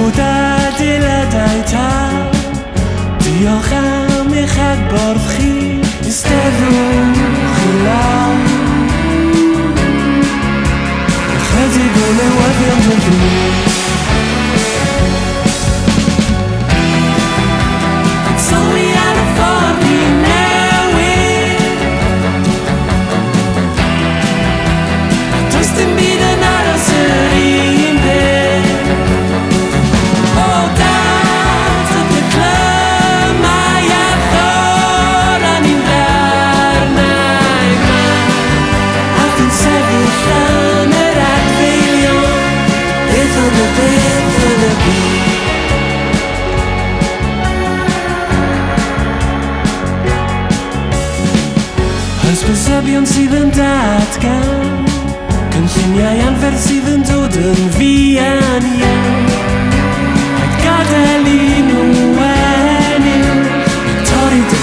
בודד ילדייתה diolch am eich adborth chi Eisteddwch i lawr Ychydig o newyddion dy fi Sylwi ar y ffordd i newid Does dim byd yn aros yr un peth O dad ydw clymau a thor a ni'n ddarnau ma A fi'n sefyll yn yr adfeilion Beth yn y byd Hysbysebion sydd yn datgan Cynlluniau anferth sydd yn dod yn fian iawn Rhaid gadael i nhw ennill Torri dy